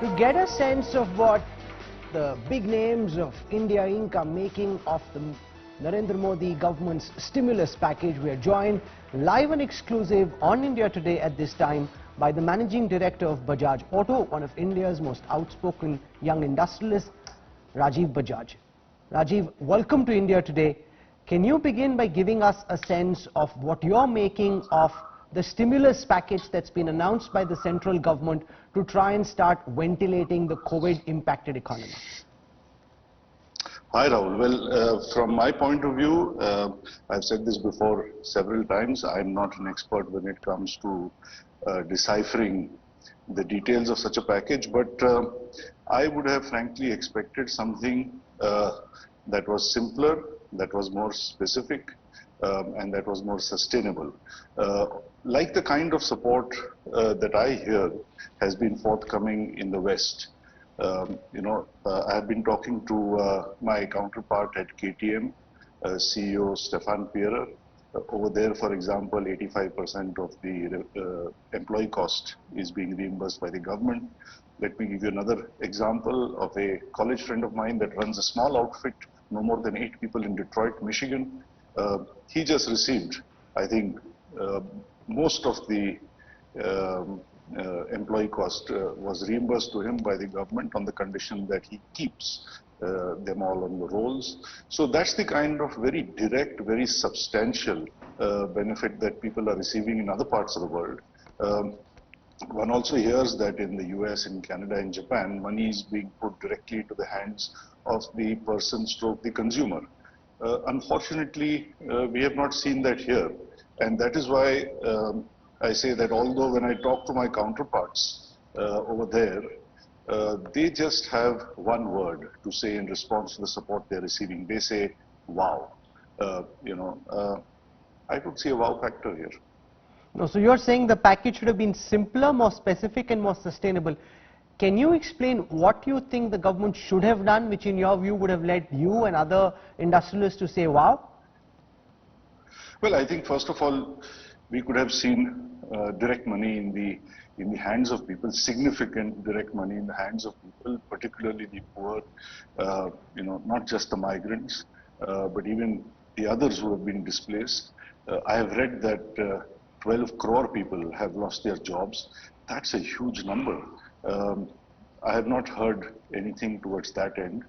To get a sense of what the big names of India Inc. are making of the Narendra Modi government's stimulus package, we are joined live and exclusive on India Today at this time by the Managing Director of Bajaj Auto, one of India's most outspoken young industrialists, Rajiv Bajaj. Rajiv, welcome to India Today. Can you begin by giving us a sense of what you're making of the stimulus package that's been announced by the central government to try and start ventilating the COVID-impacted economy? Hi Rahul. Well, from my point of view, I've said this before several times, I'm not an expert when it comes to deciphering the details of such a package, but I would have frankly expected something that was simpler, that was more specific, and that was more sustainable. Like the kind of support that I hear has been forthcoming in the West. I have been talking to my counterpart at KTM, CEO Stefan Pierer. Over there, for example, 85% of the employee cost is being reimbursed by the government. Let me give you another example of a college friend of mine that runs a small outfit, no more than 8 people in Detroit, Michigan. He just received, I think, most of the employee cost was reimbursed to him by the government on the condition that he keeps them all on the rolls. So that's the kind of very direct, very substantial benefit that people are receiving in other parts of the world. One also hears that in the US, in Canada, in Japan, money is being put directly into the hands of the person stroke the consumer. Unfortunately, we have not seen that here. And that is why I say that although when I talk to my counterparts over there, they just have one word to say in response to the support they're receiving. They say, wow. I could see a wow factor here. No, so you're saying the package should have been simpler, more specific and more sustainable. Can you explain what you think the government should have done, which in your view would have led you and other industrialists to say wow? Well, I think first of all, we could have seen direct money in the hands of people, significant direct money in the hands of people, particularly the poor, not just the migrants, but even the others who have been displaced. I have read that 12 crore people have lost their jobs. That's a huge number. I have not heard anything towards that end.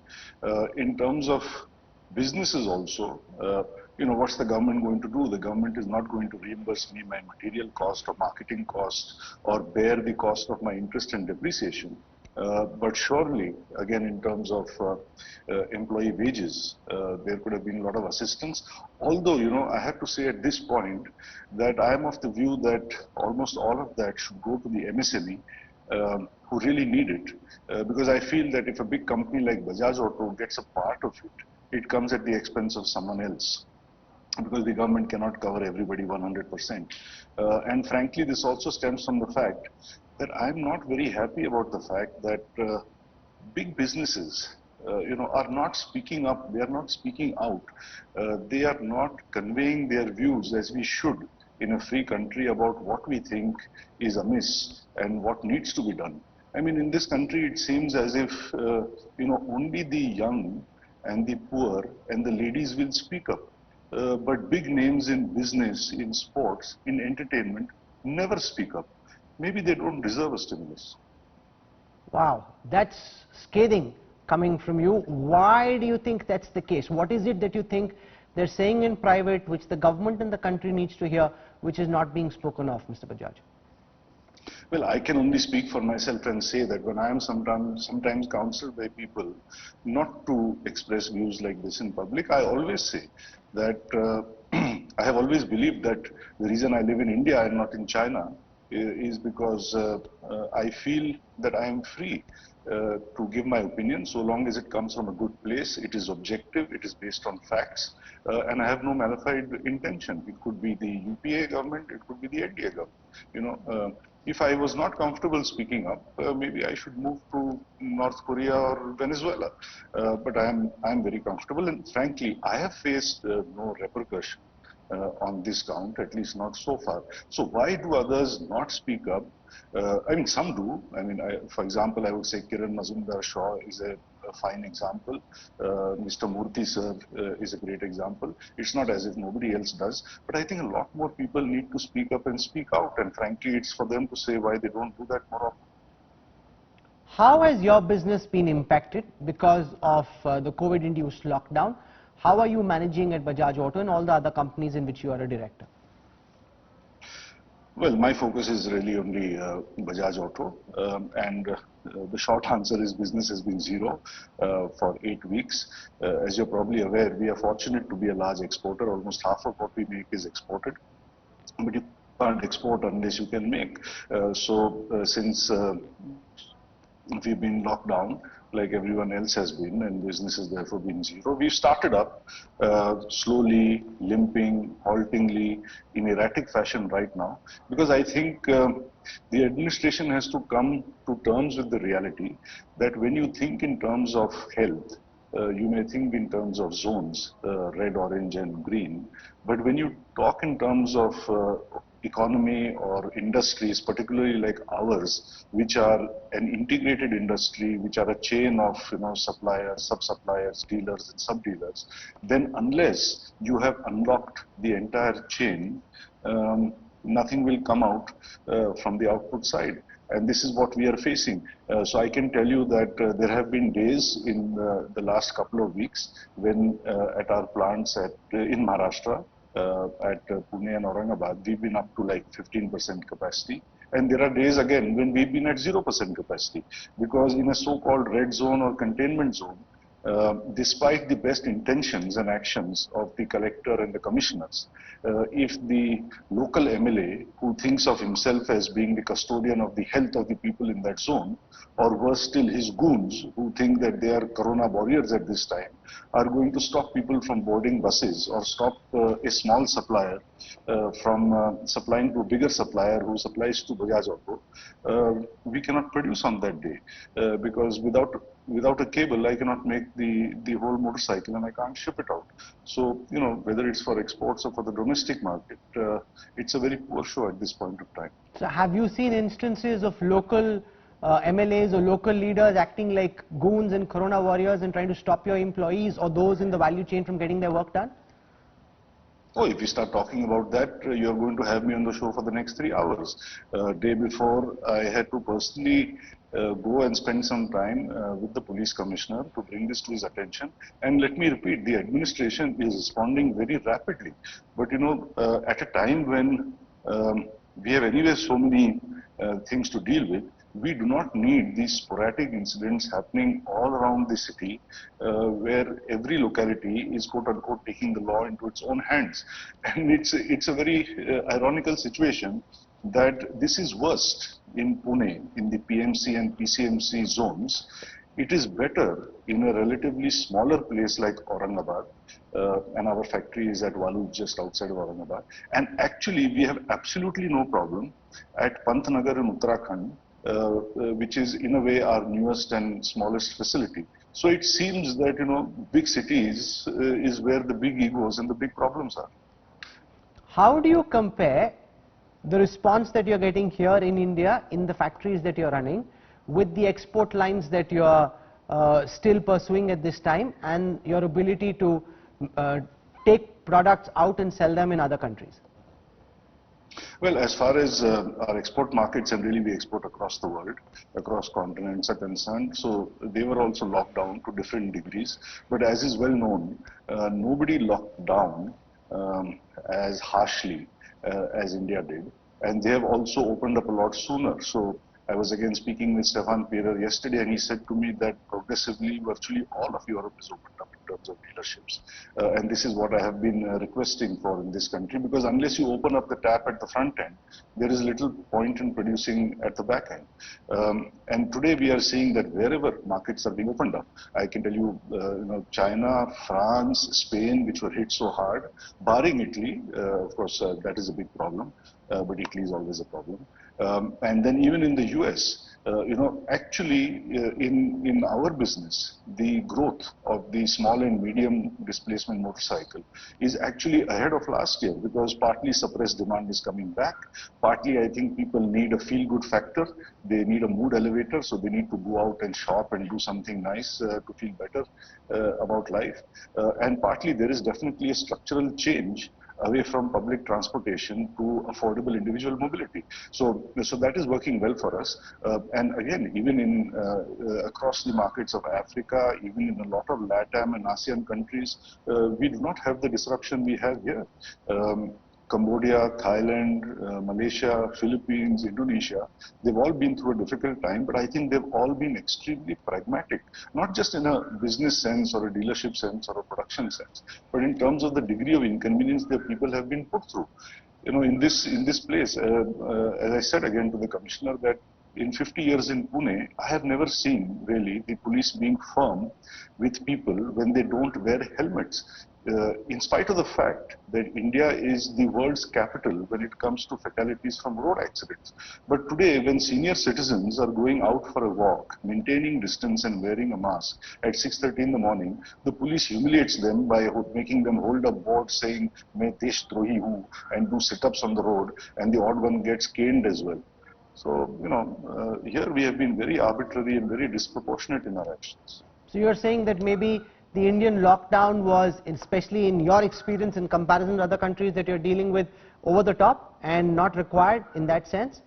In terms of businesses also, what's the government going to do? The government is not going to reimburse me my material cost or marketing cost or bear the cost of my interest and depreciation. But surely, again, in terms of employee wages, there could have been a lot of assistance. Although, I have to say at this point that I am of the view that almost all of that should go to the MSME who really need it. Because I feel that if a big company like Bajaj Auto gets a part of it, it comes at the expense of someone else, because the government cannot cover everybody 100%. And frankly, this also stems from the fact that I'm not very happy about the fact that big businesses, are not speaking up, they are not speaking out, they are not conveying their views as we should in a free country about what we think is amiss and what needs to be done. I mean, in this country, it seems as if, only the young and the poor and the ladies will speak up. But big names in business, in sports, in entertainment never speak up. Maybe they don't deserve a stimulus. Wow, that's scathing coming from you. Why do you think that's the case? What is it that you think they're saying in private, which the government and the country needs to hear, which is not being spoken of, Mr. Bajaj? Well, I can only speak for myself and say that when I am sometimes counseled by people not to express views like this in public, I always say that I have always believed that the reason I live in India and not in China is because I feel that I am free to give my opinion so long as it comes from a good place, it is objective, it is based on facts, and I have no malified intention. It could be the UPA government, it could be the NDA government. If I was not comfortable speaking up, maybe I should move to North Korea or Venezuela. But I am very comfortable, and frankly, I have faced no repercussion on this count, at least not so far. So why do others not speak up? I mean, some do. I mean, for example, I would say Kiran Mazumdar-Shaw is a fine example. Mr. Murthy sir is a great example. It's not as if nobody else does, but I think a lot more people need to speak up and speak out. And frankly, it's for them to say why they don't do that more often. How has your business been impacted because of the COVID-induced lockdown? How are you managing at Bajaj Auto and all the other companies in which you are a director? Well, my focus is really only Bajaj Auto, and the short answer is business has been zero for 8 weeks. As you're probably aware, we are fortunate to be a large exporter. Almost half of what we make is exported, but you can't export unless you can make. Since we've been locked down like everyone else has been, and business has therefore been zero. We've started up slowly, limping, haltingly, in erratic fashion right now, because I think the administration has to come to terms with the reality that when you think in terms of health, you may think in terms of zones, red, orange and green, but when you talk in terms of economy or industries, particularly like ours, which are an integrated industry, which are a chain of suppliers, sub-suppliers, dealers and sub-dealers, then unless you have unlocked the entire chain, nothing will come out from the output side. And this is what we are facing. So I can tell you that there have been days in the last couple of weeks when at our plants in Maharashtra, at Pune and Aurangabad, we've been up to like 15% capacity. And there are days again when we've been at 0% capacity, because in a so-called red zone or containment zone, despite the best intentions and actions of the collector and the commissioners, if the local MLA who thinks of himself as being the custodian of the health of the people in that zone, or worse still his goons who think that they are corona warriors at this time, are going to stop people from boarding buses or stop a small supplier from supplying to a bigger supplier who supplies to Bajaj Auto, we cannot produce on that day because without a cable I cannot make the whole motorcycle and I can't ship it out. So whether it's for exports or for the domestic market, it's a very poor show at this point of time. So have you seen instances of local MLAs or local leaders acting like goons and corona warriors and trying to stop your employees or those in the value chain from getting their work done? Oh, if you start talking about that, you're going to have me on the show for the next 3 hours. Day before, I had to personally go and spend some time with the police commissioner to bring this to his attention. And let me repeat, the administration is responding very rapidly. But at a time when we have anyway so many things to deal with, we do not need these sporadic incidents happening all around the city where every locality is quote-unquote taking the law into its own hands. And it's a very ironical situation that this is worst in Pune, in the PMC and PCMC zones. It is better in a relatively smaller place like Aurangabad, and our factory is at Walu, just outside of Aurangabad. And actually, we have absolutely no problem at Pantnagar in Uttarakhand, which is in a way our newest and smallest facility. So it seems that big cities is where the big egos and the big problems are. How do you compare the response that you're getting here in India in the factories that you're running with the export lines that you're still pursuing at this time and your ability to take products out and sell them in other countries? Well, as far as our export markets, and really we export across the world, across continents are concerned, so they were also locked down to different degrees. But as is well known, nobody locked down as harshly as India did. And they have also opened up a lot sooner. So I was again speaking with Stefan Pierer yesterday, and he said to me that progressively, virtually all of Europe is opened up in terms of dealerships. And this is what I have been requesting for in this country, because unless you open up the tap at the front end, there is little point in producing at the back end. And today we are seeing that wherever markets are being opened up, I can tell you, China, France, Spain, which were hit so hard, barring Italy, of course, that is a big problem. but Italy is always a problem. And then even in the US, actually in our business, the growth of the small and medium displacement motorcycle is actually ahead of last year, because partly suppressed demand is coming back. Partly, I think people need a feel-good factor. They need a mood elevator, so they need to go out and shop and do something nice to feel better about life. And partly, there is definitely a structural change away from public transportation to affordable individual mobility. So that is working well for us. And again, even in across the markets of Africa, even in a lot of LATAM and ASEAN countries, we do not have the disruption we have here. Cambodia, Thailand, Malaysia, Philippines, Indonesia, they've all been through a difficult time, but I think they've all been extremely pragmatic, not just in a business sense or a dealership sense or a production sense, but in terms of the degree of inconvenience that people have been put through. In this place, as I said again to the commissioner, that in 50 years in Pune, I have never seen really the police being firm with people when they don't wear helmets. In spite of the fact that India is the world's capital when it comes to fatalities from road accidents. But today, when senior citizens are going out for a walk, maintaining distance and wearing a mask at 6:30 in the morning, the police humiliates them by making them hold a board saying, "Main desh drohi hu," and do sit-ups on the road, and the odd one gets caned as well. So, here we have been very arbitrary and very disproportionate in our actions. So you're saying that maybe the Indian lockdown was, especially in your experience in comparison to other countries that you're dealing with, over the top and not required in that sense?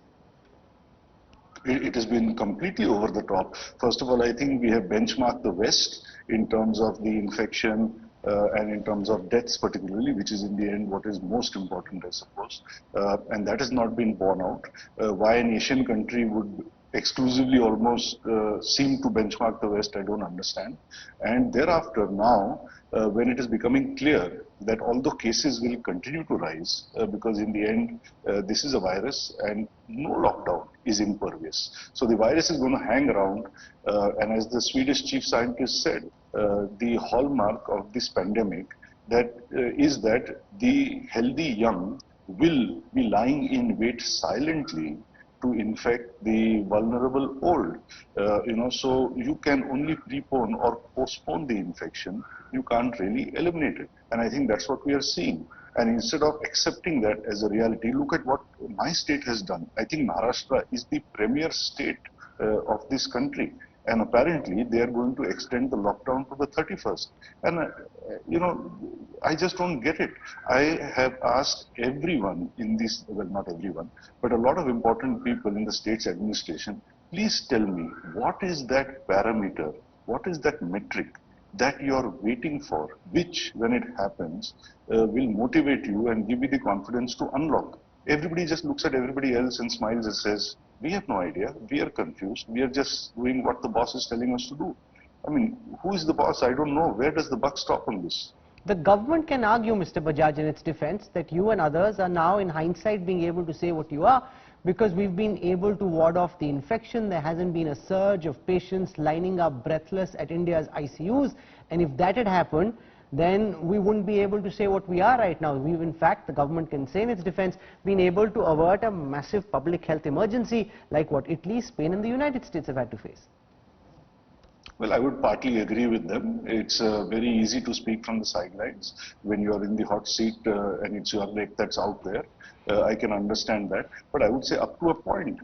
It has been completely over the top. First of all, I think we have benchmarked the West in terms of the infection and in terms of deaths particularly, which is in the end what is most important, I suppose. And that has not been borne out. Why an Asian country would exclusively almost seem to benchmark the West, I don't understand. And thereafter now, when it is becoming clear that although cases will continue to rise, because in the end, this is a virus and no lockdown is impervious. So the virus is going to hang around, and as the Swedish chief scientist said, the hallmark of this pandemic is that the healthy young will be lying in wait silently to infect the vulnerable old. So you can only prepone or postpone the infection. You can't really eliminate it. And I think that's what we are seeing. And instead of accepting that as a reality, look at what my state has done. I think Maharashtra is the premier state of this country. And apparently they are going to extend the lockdown to the 31st. And, I just don't get it. I have asked everyone in this, well, not everyone, but a lot of important people in the state's administration, please tell me, what is that parameter, what is that metric that you are waiting for, which, when it happens, will motivate you and give you the confidence to unlock. Everybody just looks at everybody else and smiles and says, we have no idea, we are confused, we are just doing what the boss is telling us to do. I mean, who is the boss? I don't know. Where does the buck stop on this? The government can argue, Mr. Bajaj, in its defense, that you and others are now in hindsight being able to say what you are, because we've been able to ward off the infection. There hasn't been a surge of patients lining up breathless at India's ICUs, and if that had happened, then we wouldn't be able to say what we are right now. We've, in fact, the government can say in its defense, been able to avert a massive public health emergency like what Italy, Spain and the United States have had to face. Well, I would partly agree with them. It's very easy to speak from the sidelines when you're in the hot seat and it's your leg that's out there. I can understand that. But I would say up to a point,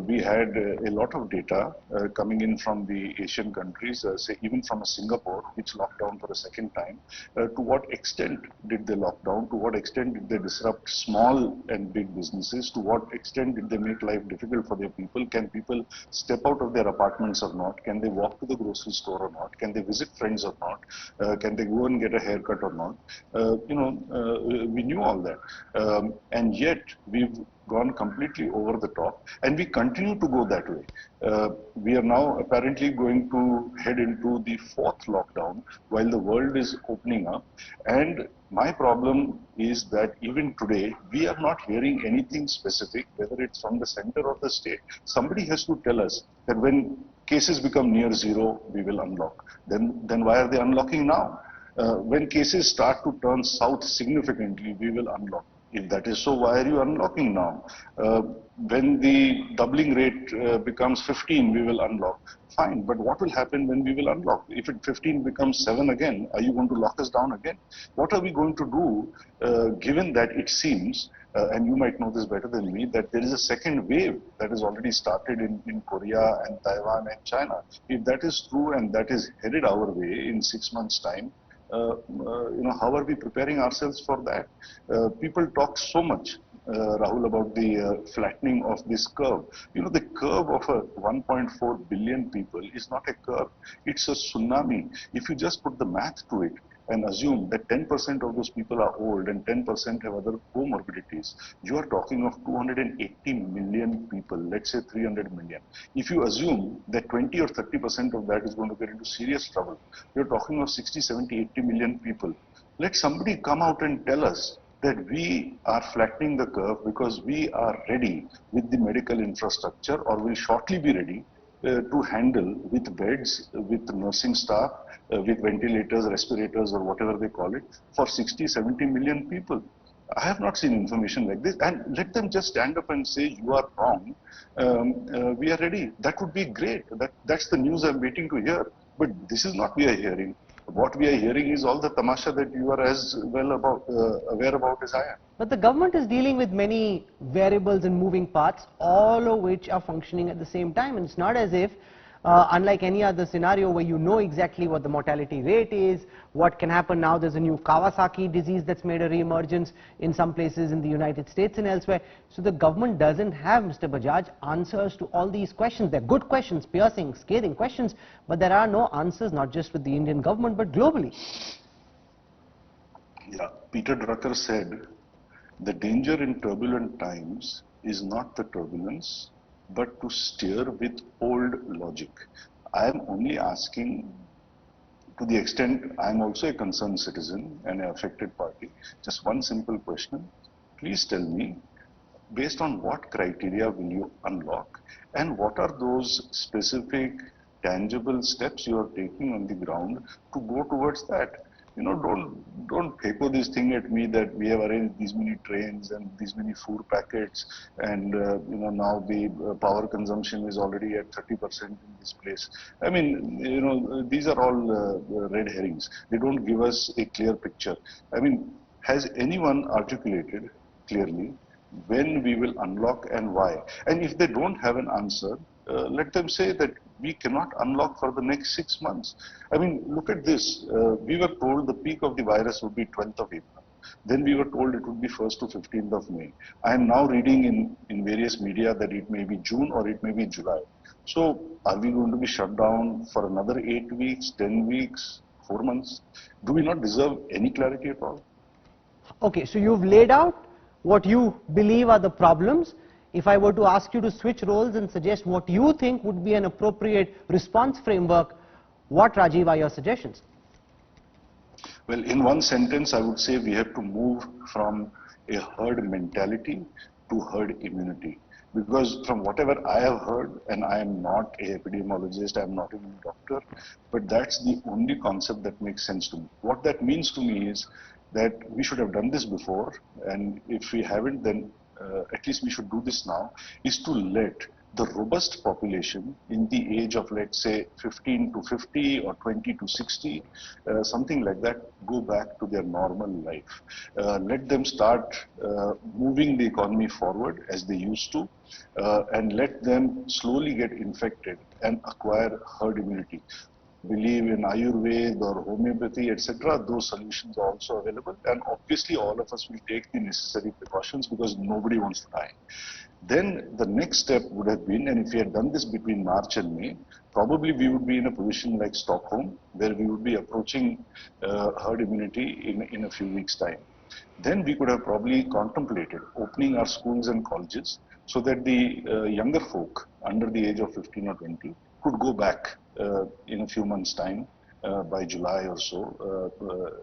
we had a lot of data coming in from the Asian countries, say even from Singapore, which locked down for a second time. To what extent did they lock down? To what extent did they disrupt small and big businesses? To what extent did they make life difficult for their people? Can people step out of their apartments or not? Can they walk to the grocery store or not? Can they visit friends or not? Can they go and get a haircut or not? We knew all that. And yet we've gone completely over the top, and we continue to go that way. We are now apparently going to head into the fourth lockdown while the world is opening up. And my problem is that even today, we are not hearing anything specific, whether it's from the center or the state. Somebody has to tell us that when cases become near zero, we will unlock. Then why are they unlocking now? When cases start to turn south significantly, we will unlock. If that is so, why are you unlocking now? When the doubling rate becomes 15, we will unlock. Fine, but what will happen when we will unlock? If it 15 becomes 7 again, are you going to lock us down again? What are we going to do, given that it seems, and you might know this better than me, that there is a second wave that has already started in Korea and Taiwan and China. If that is true and that is headed our way in 6 months' time, how are we preparing ourselves for that? People talk so much, Rahul, about the flattening of this curve. The curve of a 1.4 billion people is not a curve. It's a tsunami. If you just put the math to it, and assume that 10% of those people are old and 10% have other comorbidities, you are talking of 280 million people, let's say 300 million. If you assume that 20 or 30% of that is going to get into serious trouble, you're talking of 60, 70, 80 million people. Let somebody come out and tell us that we are flattening the curve because we are ready with the medical infrastructure, or will shortly be ready to handle with beds, with nursing staff, with ventilators, respirators, or whatever they call it, for 60, 70 million people. I have not seen information like this. And let them just stand up and say, you are wrong, we are ready. That would be great. That's the news I'm waiting to hear. But this is not we are hearing. What we are hearing is all the tamasha that you are as well aware about as I am. But the government is dealing with many variables and moving parts, all of which are functioning at the same time. And it's not as if, unlike any other scenario where you know exactly what the mortality rate is, what can happen now. There's a new Kawasaki disease that's made a re-emergence in some places in the United States and elsewhere. So the government doesn't have, Mr. Bajaj, answers to all these questions. They're good questions, piercing, scathing questions, but there are no answers, not just with the Indian government, but globally. Yeah, Peter Drucker said, the danger in turbulent times is not the turbulence, but to steer with old logic. I am only asking, to the extent I am also a concerned citizen and an affected party, just one simple question. Please tell me, based on what criteria will you unlock, and what are those specific tangible steps you are taking on the ground to go towards that? Don't echo this thing at me that we have arranged these many trains and these many food packets, and now the power consumption is already at 30% in this place. I mean, these are all red herrings. They don't give us a clear picture. I mean, has anyone articulated clearly when we will unlock and why? And if they don't have an answer, let them say that we cannot unlock for the next 6 months. I mean, look at this. We were told the peak of the virus would be 12th of April. Then we were told it would be 1st to 15th of May. I am now reading in various media that it may be June or it may be July. So are we going to be shut down for another 8 weeks, 10 weeks, 4 months? Do we not deserve any clarity at all? Okay, so you've laid out what you believe are the problems. If I were to ask you to switch roles and suggest what you think would be an appropriate response framework, what, Rajiv, are your suggestions? Well, in one sentence, I would say we have to move from a herd mentality to herd immunity. Because from whatever I have heard, and I am not an epidemiologist, I am not even a doctor, but that's the only concept that makes sense to me. What that means to me is that we should have done this before, and if we haven't, then at least we should do this now, is to let the robust population in the age of, let's say, 15 to 50 or 20 to 60, something like that, go back to their normal life. Let them start moving the economy forward as they used to, and let them slowly get infected and acquire herd immunity. Believe in Ayurveda or homeopathy, etc., those solutions are also available. And obviously, all of us will take the necessary precautions because nobody wants to die. Then the next step would have been, and if we had done this between March and May, probably we would be in a position like Stockholm, where we would be approaching herd immunity in a few weeks' time. Then we could have probably contemplated opening our schools and colleges so that the younger folk under the age of 15 or 20 could go back in a few months' time, by July or so,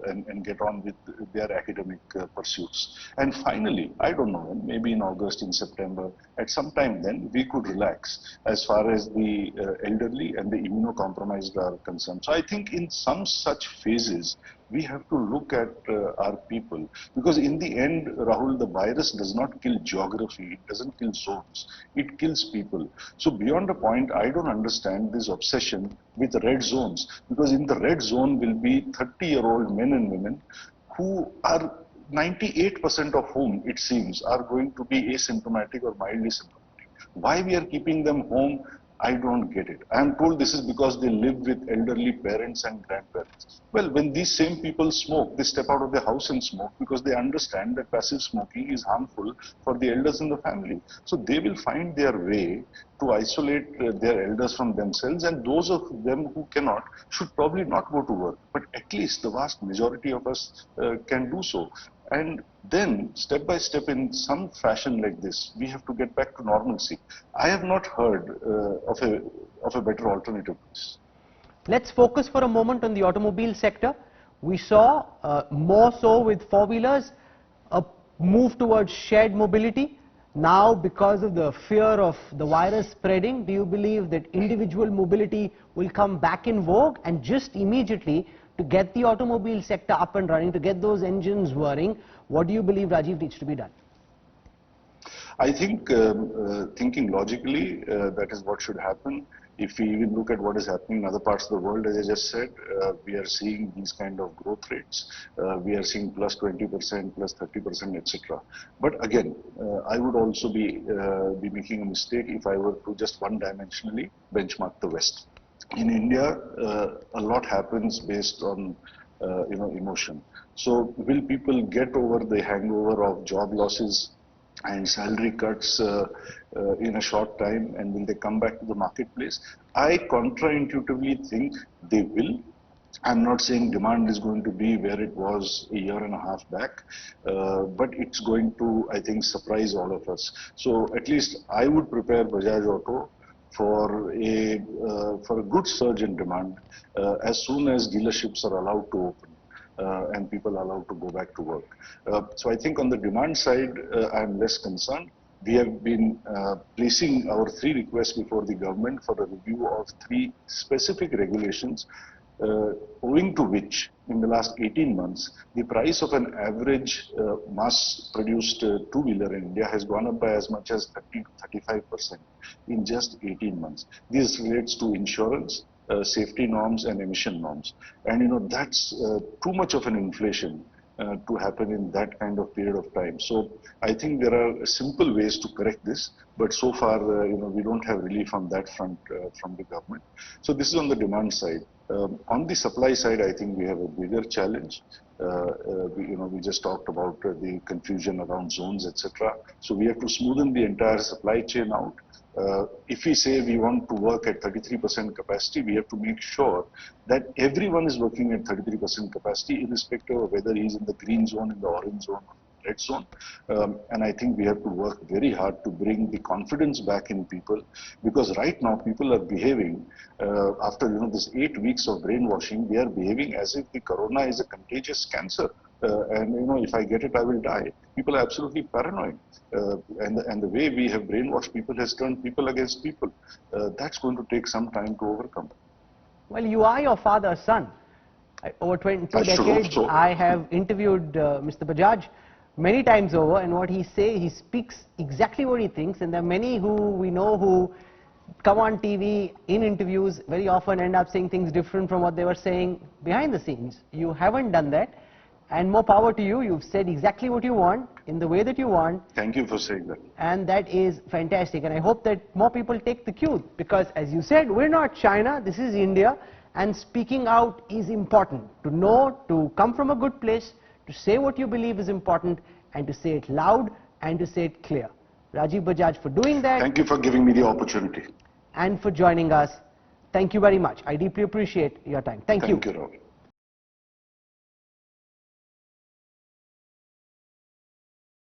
and get on with their academic pursuits. And finally, I don't know, maybe in August, in September, at some time then, we could relax as far as the elderly and the immunocompromised are concerned. So I think in some such phases, we have to look at our people, because in the end, Rahul, the virus does not kill geography, it doesn't kill zones, it kills people. So beyond a point, I don't understand this obsession with red zones, because in the red zone will be 30-year-old men and women who are 98% of whom, it seems, are going to be asymptomatic or mildly symptomatic. Why we are keeping them home, I don't get it. I am told this is because they live with elderly parents and grandparents. Well, when these same people smoke, they step out of their house and smoke because they understand that passive smoking is harmful for the elders in the family. So they will find their way to isolate their elders from themselves, and those of them who cannot should probably not go to work. But at least the vast majority of us can do so. And then, step by step, in some fashion like this, we have to get back to normalcy. I have not heard of a better alternative to this. Let's focus for a moment on the automobile sector. We saw, more so with four-wheelers, a move towards shared mobility. Now, because of the fear of the virus spreading, do you believe that individual mobility will come back in vogue? And just immediately, to get the automobile sector up and running, to get those engines whirring, what do you believe, Rajiv, needs to be done? I think, thinking logically, that is what should happen. If we even look at what is happening in other parts of the world, as I just said, we are seeing these kind of growth rates. We are seeing plus 20%, plus 30%, etc. But again, I would also be making a mistake if I were to just one-dimensionally benchmark the West. In India, a lot happens based on emotion. So will people get over the hangover of job losses and salary cuts in a short time, and will they come back to the marketplace? I contraintuitively think they will. I'm not saying demand is going to be where it was a year and a half back, but it's going to, I think, surprise all of us. So at least I would prepare Bajaj Auto for a good surge in demand as soon as dealerships are allowed to open and people are allowed to go back to work. So I think on the demand side, I'm less concerned. We have been placing our 3 requests before the government for a review of 3 specific regulations, owing to which in the last 18 months, the price of an average mass-produced two-wheeler in India has gone up by as much as 30 to 35% in just 18 months. This relates to insurance, safety norms and emission norms. And that's too much of an inflation to happen in that kind of period of time. So I think there are simple ways to correct this, but so far, we don't have relief on that front from the government. So this is on the demand side. On the supply side, I think we have a bigger challenge. We just talked about the confusion around zones, etc. So we have to smoothen the entire supply chain out. If we say we want to work at 33% capacity, we have to make sure that everyone is working at 33% capacity, irrespective of whether he's in the green zone, in the orange zone, or red zone. And I think we have to work very hard to bring the confidence back in people, because right now people are behaving, after this 8 weeks of brainwashing, they are behaving as if the corona is a contagious cancer. And if I get it, I will die. People are absolutely paranoid. And the way we have brainwashed people has turned people against people. That's going to take some time to overcome. Well, you are your father's son. Over 22 decades, so. I have interviewed Mr. Bajaj many times over, and what he speaks exactly what he thinks, and there are many who we know who come on TV in interviews very often end up saying things different from what they were saying behind the scenes. You haven't done that, and more power to you. You've said exactly what you want in the way that you want. Thank you for saying that. And that is fantastic, and I hope that more people take the cue, because as you said, we're not China, this is India, and speaking out is important. To know, to come from a good place, to say what you believe is important, and to say it loud and to say it clear. Rajiv Bajaj for doing that. Thank you for giving me the opportunity. And for joining us. Thank you very much. I deeply appreciate your time. Thank you. Thank you, Rahul.